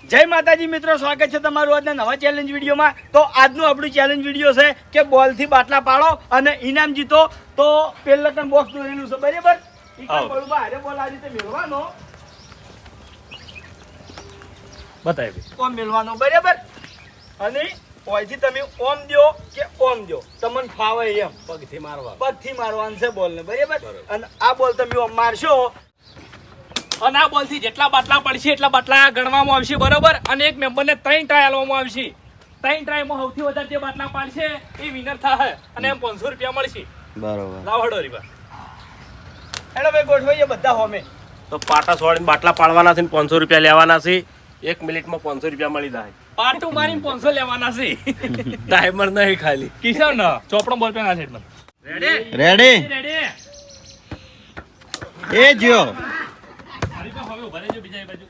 જય માતાજી મિત્રો, સ્વાગત છે તમારું આજના નવા ચેલેન્જ વિડીયોમાં. તો આજનું આપણું ચેલેન્જ વિડીયો છે કે બોલથી બાટલા પાડો અને ઇનામ જીતો. તો પેલા કન બોક્સ દોરેલું છે બરાબર. ઈકન બોલમાં હારે બોલ આ રીતે મેળવાનો, બતાવી ઓમ મેળવાનો બરાબર. અને ઓયથી તમે ઓમ દ્યો કે ઓમ દ્યો, તમને ફાવે એમ પગથી મારવા. પગથી મારવાનું છે બોલને બરાબર. અને આ બોલ તમે ઓમ મારશો અને આ બોલથી જેટલા બાટલા પડશે એટલા બાટલા ગણવામાં આવશે બરોબર. અને એક મેમ્બરને 3 ટ્રાય આલવામાં આવશે. 3 ટ્રાયમાં સૌથી વધારે જે બાટલા પાડશે એ વિનર થાય અને એમ 500 રૂપિયા મળશે બરોબર. લાવ હડો રીબા. એટલે ભાઈ ગોઠવાઈએ બધા હોમે. તો પાટા સોળીને બાટલા પાડવાના છે ને 500 રૂપિયા લેવાના છે. 1 મિનિટમાં 500 રૂપિયા મળી જાય. પાટું મારીને 500 લેવાના છે. ટાઈમર નહીં ખાલી. કિશન ચોપડો બોલ પેન આ છે રેડી? રેડી? રેડી એ જ્યો હરીબા હવે ઉભા રહેજો બીજા બાજુ.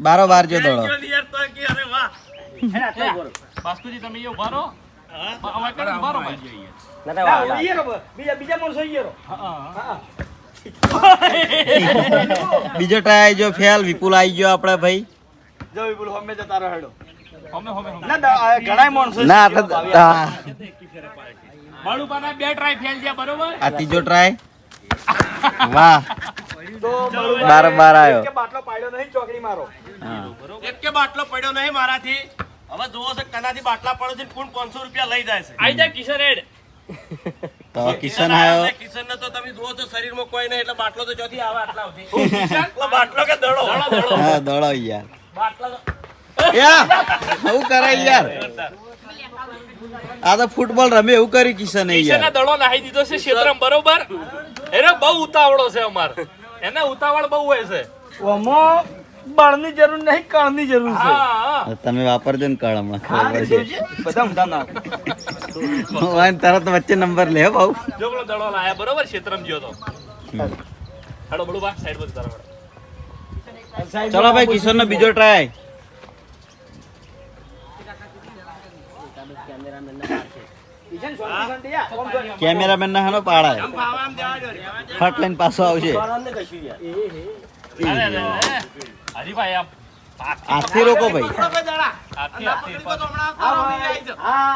બારોબાર જો દોડો. યાર તો કે અરે વાહ. બાસ્તુજી તમે એ ઉભા રહો. હવે કઈ ઉભા રહો ભાઈ. ના, ઈયરો બોલ. બીજા માણસો ઈયરો. હા બીજો ટ્રાય જો ફેલ. વિપુલ આવી ગયો આપણે ભાઈ. જો વિપુલ હોમે જતા રહો હેડો. હમે હમે ના ઘણાય માણસો છે. ના આપણે બાળુપાના 2 ટ્રાય ફેલ ગયા બરોબર. આ ત્રીજો ટ્રાય. વાહ, તો બારોબાર આવ્યો. કે બાટલો પાડ્યો નહીં, ચોકડી મારો. એક કે બાટલો પડ્યો નહીં મારાથી. હવે જોવો છે કનાથી બાટલા પડે છે ને કોણ 500 રૂપિયા લઈ જાય છે. આઈ જા કિશન હેડ. તો કિશન આવ્યો. કિશનને તો તમે જુઓ છો શરીરમાં કોઈ નહીં એટલે બાટલો તો ચોથી આવે આટલા સુધી. કિશન એટલે બાટલો કે દડો. દડો. હા દોડો યાર. બાટલા તો યાર એવું કરે યાર. આ તો ફૂટબોલ રમે એવું કર્યું કિશન કિશનના યાર. દડો નાહી દીધો છે ક્ષેત્રમ બરોબર. એને બહુ ઉતાવળો છે અમાર. એને ઉતાવળ બહુ હોય છે. ઓમો બળની જરૂર નહીં, કળની જરૂર છે. હા તમે વાપરજો ને કળ હમણાં ખબર પડશે. બધા ઊંધા ના. વાન તરત વચ્ચે નંબર લે ભાઉ. જો પેલો દડો લાયા બરોબર ક્ષેત્રમ ગયો તો. હેડો બડું બા સાઈડ પર તારો હેડો. ચલો ભાઈ કિશન નો બીજો ટ્રાય. કિશન શાંતિ યાર. ઓમ કર. કેમેરામેન ના હાનો પાડાય. ફટ લઈને પાછો આવશે. અરે અરે હરીભાઈ આપ હાથથી રોકો ભાઈ. હાથથી હા.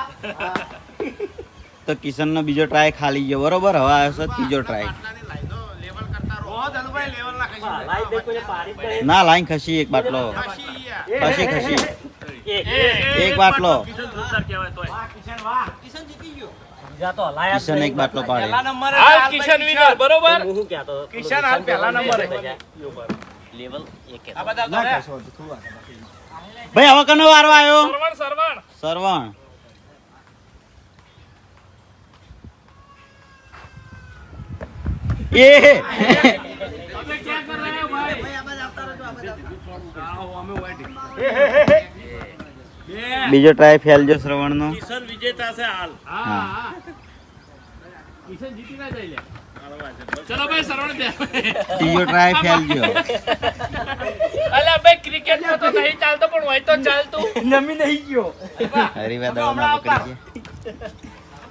તો કિશન નો બીજો ટ્રાય ખાલી ગયો બરોબર. હવે આવ્યો છે ત્રીજો ટ્રાય. ના લાઈન ખસી. એક બાટલો ખસી. એક બાટલો. કિશન એક બાટલો પાડે. હાલ કિશન વિનર બરોબર. કિશન હાલ પહેલા નંબરે. આ બધા તો હે. ભાઈ હવે કનો વારો આવ્યો? સરવણ સરવણ સરવણ. એ अबे क्या कर रहे हो भाई? બીજો ટ્રાય ફેલ જો શ્રવણ નો. કિશન વિજેતા છે હાલ. हाँ किशन जीती ना जाइए. चलो भाई सरवण दे. ત્રીજો ટ્રાય ફેલ ગયો. अल्लाह भाई क्रिकेट में तो नहीं चालतो पण वही तो चालતું. નમી નહીં ગયો. હરીવા દડો માં પકડી છે.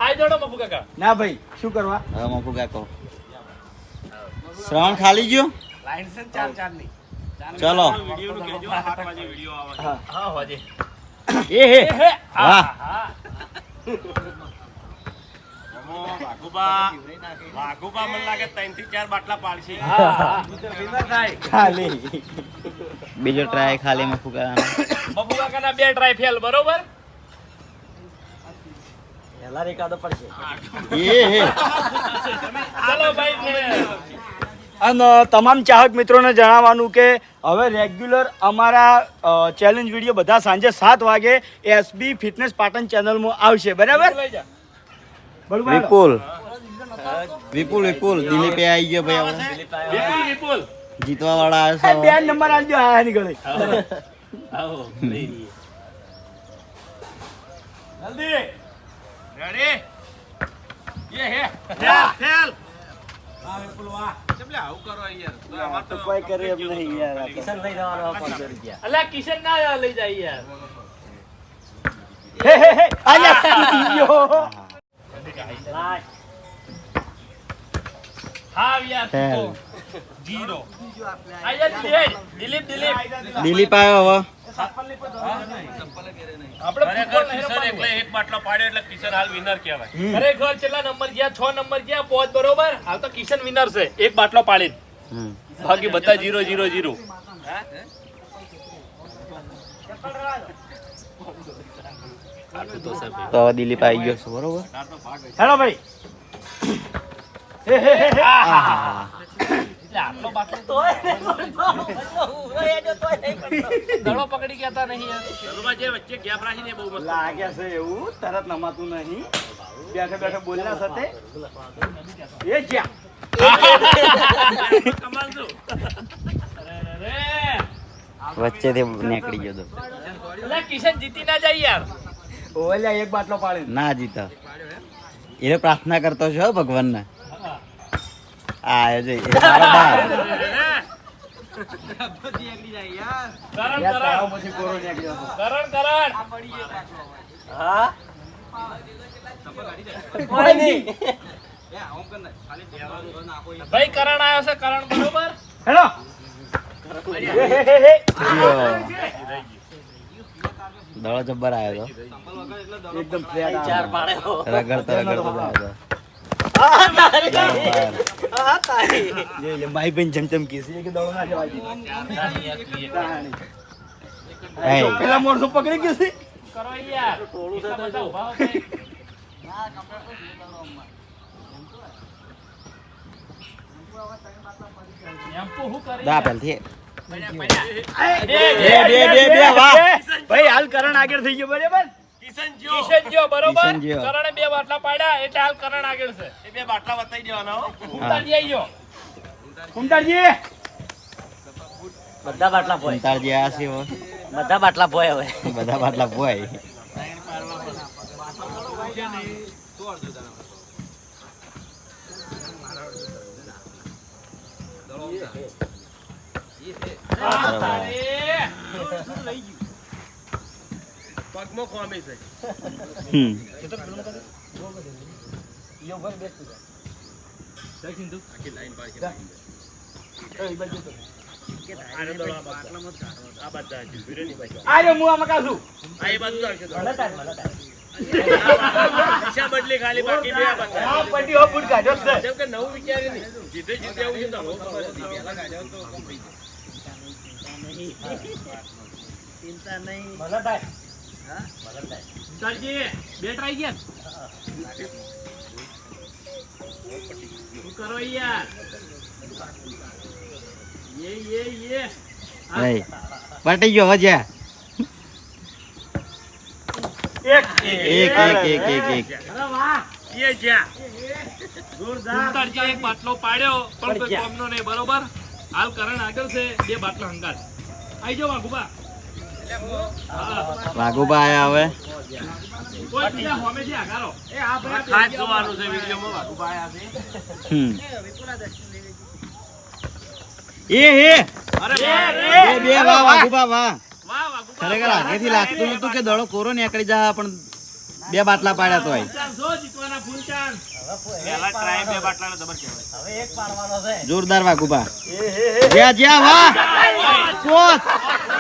આઈ દોડો મફુ કાકા. ના ભાઈ શું કરવા? હવે મફુ કાકો. શ્રવણ ખાલી ગયો. લાઈન છે 4-4 ની. ચલો. વિડિયો નું કહેજો 8 વાગે વિડિયો આવે. हाँ होजे. એ હે વાહ. વાઘુબા મને લાગે 3 થી 4 બાટલા પાડશે. ખાલી. બીજો ટ્રાય ખાલી મફુ કાકા. મફુ કાકા ના 2 ટ્રાય ફેલ બરોબર. એ હે ચલો ભાઈ અને તમામ ચાહક મિત્રોને જણાવવાનું કે હવે રેગ્યુલર અમારા ચેલેન્જ વિડીયો બધા સાંજે 7 વાગે એસબી ફિટનેસ પાટણ ચેનલમાં આવશે બરાબર. લઈ જા. વિપુલ વિપુલ દિલીપે આવી ગયો ભાઈ. હવે વિપુલ વિપુલ. જીતવા વાળા આવ્યો બે નંબર આલજો આયા ની ગળે. આવો લઈ લઈએ. જલ્દી. રેડી? ये है. ફેલ. તો કોઈ કરે એમ નહીં યાર. अल्लाह किशन ना લઈ જાય યાર. હે આયા યો. હા યાર ફેલ. તો 0. આયા દિલીપ દિલીપ દિલીપ આવ્યો હવે. આપણે ખરેખર ફૂટબોલ નહીં કિશન રમવાનું. એકલે એક બાટલો પાડ્યો એટલે કિશન હાલ વિનર કહેવાય. ખરેખર કેટલા નંબર ગયા? 6 નંબર ગયા, 5 બરોબર. હાલ તો કિશન વિનર છે એક બાટલો પાડીને. હમ. બાકી બધા 0 0 0. તો હવે દિલીપ આવી ગયો છે બરોબર. હેલો ભાઈ. હે હે હે હે. આહા. એટલે આટલો બાટલો તો દડો પકડી ગયા તા નહીં યાર. ચલોમાં જે વચ્ચે ગેપ રાખીને એ બહુ મસ્ત. લાગે છે એવું તરત નમાતું નહીં. બેઠે બેઠે બોલના સાથે એ જ્યાં કમાલ છું. અરે વચ્ચેથી નીકળી ગયો તો. અલે કિશન જીતી ના જાય યાર. ઓલ્યા એક બાટલો પાડે ના જીતા એ પ્રાર્થના કરતો છે હો ભગવાનને. આયો છે એ મારો બાપ. કરણ પછી કોરો નીકળ્યો હતો. કરણ કરણ હા કોઈ નહીં. ભાઈ કરણ આવ્યો છે કરણ બરોબર. હેલો હે હે હે હે. દડો જબ્બર આવ્યો એકદમ ફ્લેટ ચાર પાડે તો રગડતો રગડતો આવ્યો લે લે ભાઈ બેન જમજમ કીસી કે દડો ના જવા દી. એ પેલા મોરસો પકડી ગયો છે. કરો યાર એટલા બધા ઊભા હો ભાઈ. એમ્પુ હું કરે દા યાર? પેલથી બે, બે, વાહ. ભાઈ હાલ કરણ આગળ થઈ ગયો બરાબર. કિશન જો કિશન જ્યો બરોબર. કિશન જ્યો. કરણે 2 બાટલા પાડ્યા એટલે હાલ કરણ આગળ છે. એ બે બાટલા બતાવી દેવાના હો. ઉતારી આવી ગયો. કુંતારજી બધા બાટલા ભોય ઉતારજી આ છે હો. બધા બાટલા ભોય હવે બધા બાટલા ભોય. પગમાં ખોમી છે. હમ. આરે હું આમાં કાઢું. આ એ બાજુ આવશે તો. દિશા બદલી ખાલી બાકી બે બાજુ. આ પટ્ટી હો ફૂટ કાઢ્યો છે. જેમ કે નવું વિચાર્યું નહીં. જીતે જીતે આવું છે તો બહુ ખબર હતી. પહેલા કાઢ્યો તો ચિંતા નહીં ભલે થાય. ઉતારજી, 2 ટ્રાય ગયા. શું કરો યાર? યે. એ પટી ગયો વજ્યા. એક એક અરે વાહ. એ જ્યાં ઉતારજી એક બાટલો પાડ્યો પણ કોઈ કોમનો નહીં બરોબર. હાલ કરણ આગળ છે 2 બાટલા હંગાત. આઈ જાઓ વાઘુબા. વાઘુબા આયા હવે. કોઈ બીજા હોમેથી આગારો. ખાસ જોવાનું છે વિડીયોમાં વાઘુભાઈ આ છે. હમ. એ હે અરે બે વાહ વાઘુબા વાહ. વાહ વાઘુબા. ખરેખર આગેથી લાગતું નતું કે દડો કોરો નીકળી જા પણ 2 બાટલા પાડ્યા તોય. ફૂલ ચાન્સ, જો જીતવાના ફૂલ ચાન્સ. પહેલા ટ્રાય બે બાટલાનો જબર કહેવાય. હવે એક પાડવાનો છે જોરદાર વાઘુબા. જ્યાં વાહ પોત.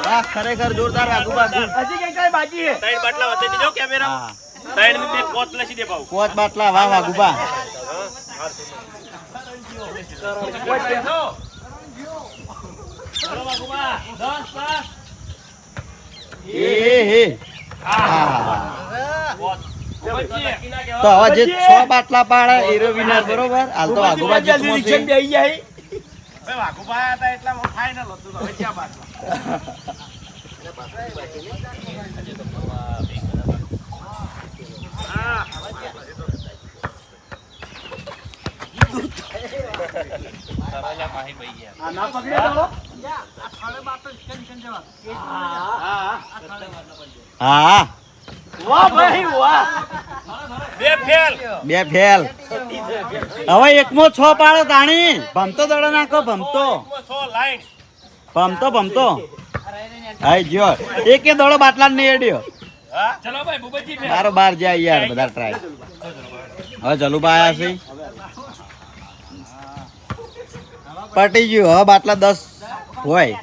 વાહ ખરેખર જોરદાર વાઘુબા. હજી કઈ કઈ બાકી છે. ત્રણ બાટલા બતાવી દીધો કેમેરા. હા ત્રણ બે પોત લસી દે ભાવ. 5 બાટલા વાહ વાઘુબા. ચલો વાઘુબા. 10 પાસ. એ તો હવે જે 6 બાટલા પાડે એરો વિનર બરોબર. હાલ તો વાઘુબા જીતમાં છે. રિક્ષા બેહી જાય. ભાઈ વાઘુભાઈ હતા એટલા ફાઇનલ હતું. હવે ક્યાં બાટલા? હા. આ ના પકડે તો હા વાહ ભાઈ વાહ. બે ફેલ. 2 ફેલ. હવે એકમાં 6 પાડો તાણી. ભમતો દડો નાખો ભમતો 100 લાઈન. ભમતો હાય જો એકે દડો બાટલા નહીં એડ્યો. હા. ચલો ભાઈ ભૂપતજી ફેર. બારો બાર જાય યાર બધા ટ્રાય. હવે જલુબા આયા છે. પટી ગયું હવે બાટલા 10 હોય.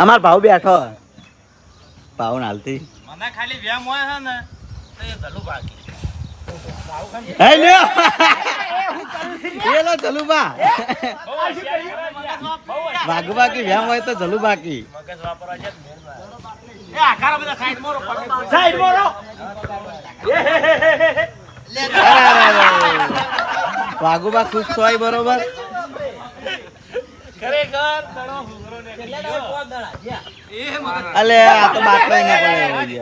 અમાર ભાવ બેઠો ભાવ નાલતી મને ખાલી વ્યામ હોય છે ને તો એ ધલું બાકી હે લ્યો એ લો જલુ બા વાઘુ બાકી વ્યામ હોય તો જલુ બાકી મગજ વાપરવા છે એ આકારા બધા સાઈડ મોરો સાઈડ મોરો વાઘુ બા ખુશ થાય બરોબર ખરેખર ઘણો હુંગરો ને અલે આ તો બાટલો ય ના પડે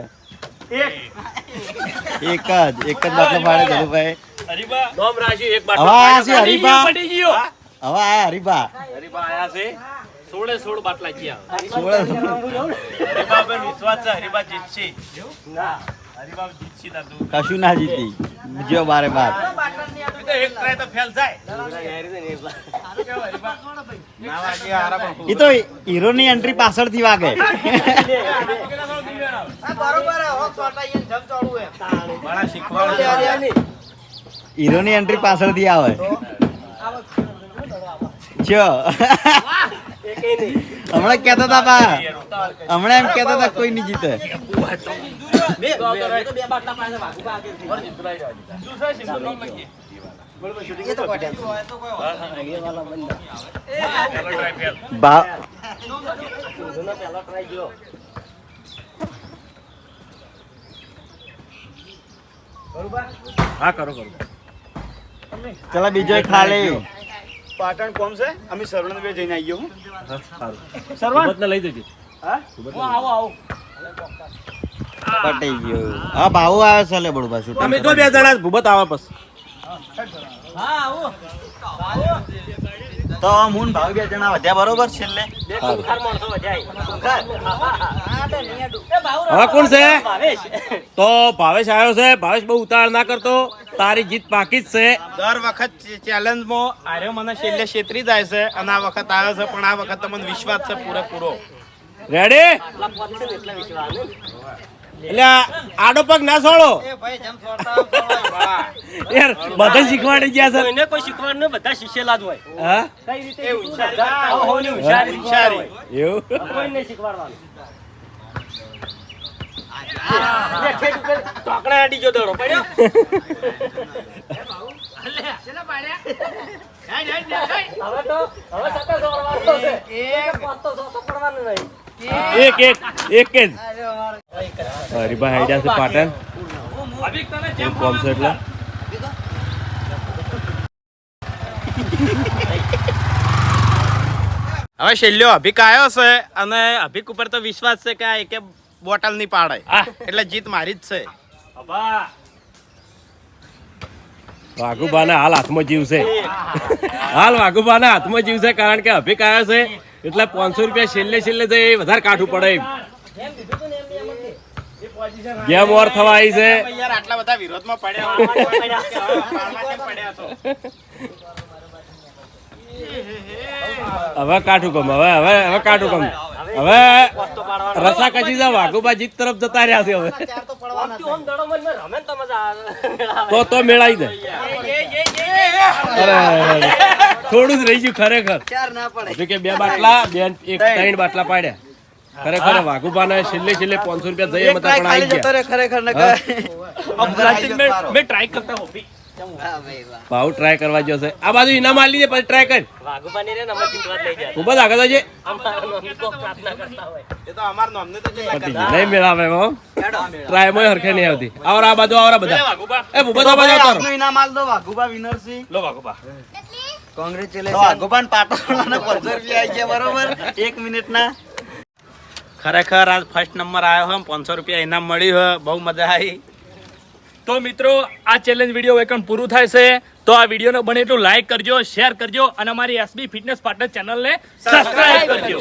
એક જ બાટલો પાડે જલુભાઈ હરીબા નોમ રાશી એક હવે બાટલો આયા છે હરીબા પડી ગયો હવે આયા હરીબા હરીબા આયા છે 16 બાટલા ગયા હરીબા પર વિશ્વાસ છે હરીબા જીતશે ના હરીબા જીતશે દાદુ કશું ના જીતી જો બારે બાર એ તો એક ટ્રાય તો ફેલ જાય ના વાગે આરામ એ તો હીરો ની એન્ટ્રી પાછળથી વાગે બડા શીખવાડો હીરો ની એન્ટ્રી પાછળથી આવે ચો હમણાં કેતા હતા બા હમણાં એમ કેતા હતા કોઈ નહીં જીતે ભાવ હા કરો ચલો બીજો ખાલી પાટણ કોમ છે અમે સરવણ બે જઈને આવીએ હું સરવણ લઈ જજો હા આવો આવો પટી ગયો હા ભાવ આવે છે લે બડું પાછું તમે જો બે જણા ભૂબત આવે બસ તો મૂન ભાવ બે જણા વધ્યા બરોબર છેલ્લે હવે કોણ છે તો ભાવેશ આવ્યો છે ભાવેશ બહુ ઉતાવળ ના કરતો તારી જીત પાકી જ છે દર વખત ચેલેન્જમાં આર્યો મને છેલ્લે છેતરી જાય છે અને આ વખત આવ્યો છે પણ આ વખત તમને વિશ્વાસ છે પૂરેપૂરો રેડી એટલે આડો પગ ના છોડો યાર બધા શીખવાડી ગયા છે એને કોઈ શીખવાડ નહીં બધા શીખેલા જ હોય હા કઈ રીતે એવું કોઈને શીખવાડવાનું ટોકડા આડી જો દોડો પડ્યો એક જ હરીબા આઈડિયા છે પાટણ અભિક તને જેમ કોમ છે એટલે હવે છેલ્લો અભિક આવ્યો છે અને અભિક ઉપર તો વિશ્વાસ છે કે આ એકે બોટલ નહીં પાડે એટલે જીત મારી જ છે વાઘુબાના હાલ હાથમાં જીવ છે હાલ વાઘુબાના હાથમાં જીવ છે કારણ કે અભિક આવ્યો છે એટલે 500 રૂપિયા છેલ્લે જઈ વધારે કાઢવું પડે ગેમ ઓવર થવા આવી છે યાર આટલા બધા વિરોધમાં પડ્યા હવે કાઠું કમ હવે કાઠું કમ હવે રસા કચી જા વાઘુબા જીત તરફ જતા રહ્યા છે હવે તો મેળાઈ દે અરે થોડું જ રહી ગયું ખરેખર હજુ કે 2 બાટલા 3 બાટલા પાડ્યા ખરેખર વાઘુબાને છેલ્લે 500 રૂપિયા જઈએ મતા પણ આવી ગયા ખરેખર मैं ट्राई करता हूँ ભાવ ટ્રાય કરવા જો છે આ બાજુ ઇનામ આલી દે પછી ટ્રાય કર વાઘુબાની રે નંબર જીતવા લઈ જાય ખૂબ જ આગળ જજે અમારા નોમની કો પ્રાર્થના કરતા હોય એ તો અમાર નોમને તો નહીં મેળાવે હો ટ્રાય મોય હરખે નહીં આવતી આવરા આ બાજુ આવરા બધા એ ભૂપત આ બાજુ આવતો ઇનામ આલ દો વાઘુબા વિનર સી લો વાઘુબા કોંગ્રેચ્યુલેશન વાઘુબાન પાટણવાળાને 500 રૂપિયા આવી ગયા બરોબર 1 મિનિટના ખરેખર આજ ફર્સ્ટ નંબર આવ્યો હમ 500 રૂપિયા ઇનામ મળ્યું હે બહુ મજા આવી તો મિત્રો આ ચેલેન્જ વિડીયો એકમ પૂરું થાય છે તો આ વિડીયોને બને એટલું લાઈક કરજો શેર કરજો અને અમારી એસબી ફિટનેસ પાર્ટનર ચેનલને સબસ્ક્રાઇબ કરજો